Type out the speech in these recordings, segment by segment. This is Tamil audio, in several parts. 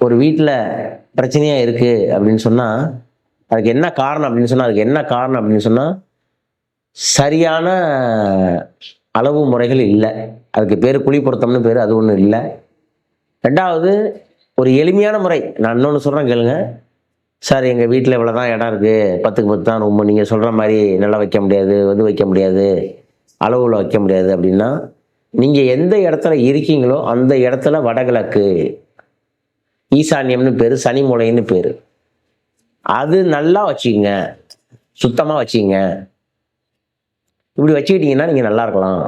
ஒரு வீட்டில் பிரச்சனையாக இருக்குது அப்படின்னு சொன்னால் அதுக்கு என்ன காரணம் அப்படின்னு சொன்னால் சரியான அளவு முறைகள் இல்லை. அதுக்கு பேர் குழி பொருத்தம்னு பேர், அது ஒன்றும் இல்லை. ரெண்டாவது, ஒரு எளிமையான முறை. நான் இன்னொன்று சொல்கிறேன் கேளுங்க. சார், எங்கள் வீட்டில் இவ்வளோ தான் இடம் இருக்குது, 10க்கு 10 தான் ரூம், நீங்கள் சொல்கிற மாதிரி நல்லா வைக்க முடியாது, வைக்க முடியாது, அளவில் வைக்க முடியாது அப்படின்னா, நீங்கள் எந்த இடத்துல இருக்கீங்களோ அந்த இடத்துல வடகிழக்கு ஈசான்யம்னு பேர், சனி மூலைன்னு பேர். அது நல்லா வச்சுக்கங்க, சுத்தமாக வச்சுக்கங்க. இப்படி வச்சுக்கிட்டீங்கன்னா நீங்கள் நல்லா இருக்கலாம்.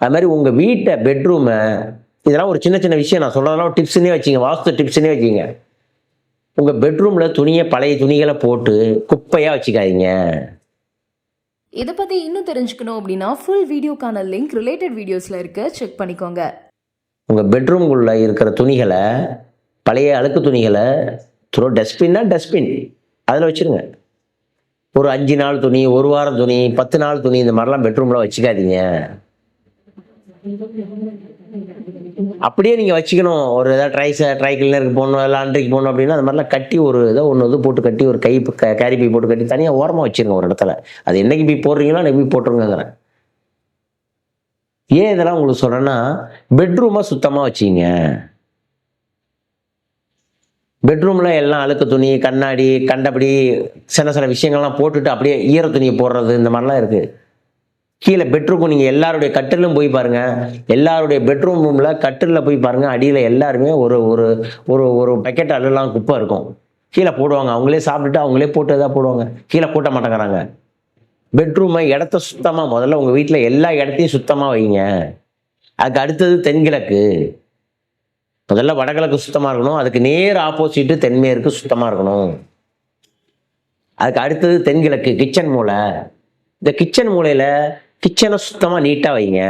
அது மாதிரி உங்கள் வீட்டை பெட்ரூமை, இதெல்லாம் ஒரு சின்ன சின்ன விஷயம், நான் சொல்கிறதெல்லாம் டிப்ஸ்னே வச்சுங்க, வாஸ்து டிப்ஸ்னே வச்சுங்க. உங்கள் பெட்ரூமில் பழைய துணிகளை போட்டு குப்பையாக வச்சுக்காதீங்க. இதை பற்றி இன்னும் தெரிஞ்சுக்கணும் அப்படின்னா ஃபுல் வீடியோக்கான லிங்க் ரிலேட்டட் வீடியோஸில் இருக்க செக் பண்ணிக்கோங்க. உங்கள் பெட்ரூம்குள்ளே இருக்கிற துணிகளை, பழைய அழுக்கு துணிகளை டஸ்ட்பின் அதில் வச்சுருங்க. ஒரு 5 நாள் துணி, 1 வாரம் துணி, 10 நாள் துணி, இந்த மாதிரிலாம் பெட்ரூமில் வச்சுக்காதீங்க. அப்படியே நீங்கள் வச்சுக்கணும். ஒரு ஏதாவது ட்ரை கிளீனருக்கு போகணும், லாண்ட்ரிக்கு போகணும் அப்படின்னா அது மாதிரிலாம் கட்டி ஒரு ஒன்று போட்டு கட்டி, ஒரு கேரி பை போட்டு கட்டி தனியாக ஓரமாக வச்சுருங்க ஒரு இடத்துல. அது என்னைக்கு போய் போடுறீங்களோ அன்றைக்கி போய் போட்டுருங்கிறேன். ஏன் இதெல்லாம் உங்களுக்கு சொல்கிறேன்னா, பெட்ரூமை சுத்தமாக வச்சுங்க. பெட்ரூமில் எல்லாம் அழுக்கு துணி, கண்ணாடி, கண்டபடி சில விஷயங்கள்லாம் போட்டுட்டு அப்படியே ஈர துணியை போடுறது, இந்த மாதிரிலாம் இருக்குது. கீழே பெட்ரூம் நீங்கள் எல்லாருடைய கட்டிலும் போய் பாருங்கள், எல்லாருடைய பெட்ரூம் ரூமில் கட்டிலில் போய் பாருங்கள், அடியில் எல்லாருமே ஒரு ஒரு ஒரு ஒரு பக்கெட் அள்ளலாம் குப்பை இருக்கும். கீழே போடுவாங்க, அவங்களே சாப்பிட்டுட்டு அவங்களே போட்டு எதாவது போடுவாங்க, கீழே போட்ட மாட்டேங்கிறாங்க. பெட்ரூமை இடத்த சுத்தமாக, முதல்ல உங்கள் வீட்டில் எல்லா இடத்தையும் சுத்தமாக வைங்க. அதுக்கு அடுத்தது தென்கிழக்கு. முதல்ல வடகிழக்கு சுத்தமாக இருக்கணும், அதுக்கு நேர் ஆப்போசிட்டு தென்மேற்கு சுத்தமாக இருக்கணும். அதுக்கு அடுத்தது தென்கிழக்கு கிச்சன் மூலை. இந்த கிச்சன் மூலையில் கிச்சனை சுத்தமாக நீட்டாக வைங்க.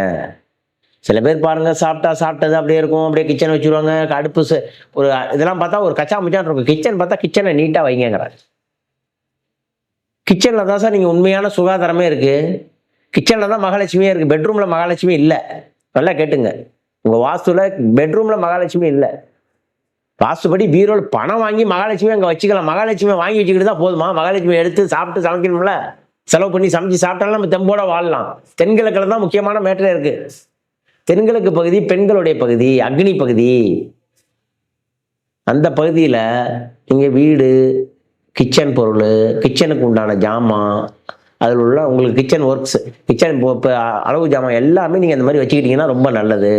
சில பேர் பாருங்கள், சாப்பிட்டது அப்படியே இருக்கும், அப்படியே கிச்சனை வச்சுருவாங்க. அடுப்பு ஒரு இதெல்லாம் பார்த்தா ஒரு கச்சா முச்சான் இருக்கும். கிச்சன் பார்த்தா கிச்சனை நீட்டாக வைங்கிறாங்க. கிச்சனில் தான் சார் நீங்கள் உண்மையான சுகாதாரமே இருக்குது. கிச்சனில் தான் மகாலட்சுமியே இருக்குது, பெட்ரூமில் மகாலட்சுமி இல்லை. நல்லா கேட்டுங்க, உங்கள் வாஸ்துவில் பெட்ரூமில் மகாலட்சுமி இல்லை. வாஸ்துபடி பீரோவில் பணம் வாங்கி மகாலட்சுமி அங்கே வச்சுக்கலாம். மகாலட்சுமியை வாங்கி வச்சுக்கிட்டு தான் போதுமா? மகாலட்சுமி எடுத்து சாப்பிட்டு சமைக்கணும்ல, செலவு பண்ணி சமைச்சு சாப்பிட்டாலும் நம்ம தெம்போட வாழலாம். தென்கிழக்கில் தான் முக்கியமான மேட்டரே இருக்குது. தென்கிழக்கு பகுதி பெண்களுடைய பகுதி, அக்னி பகுதி. அந்த பகுதியில் நீங்கள் வீடு, கிச்சன் பொருள், கிச்சனுக்கு உண்டான ஜாமான், அதில் உள்ள உங்களுக்கு கிச்சன் ஒர்க்ஸ், கிச்சன் அளவு ஜாமான் எல்லாமே நீங்கள் அந்த மாதிரி வச்சுக்கிட்டிங்கன்னா ரொம்ப நல்லது.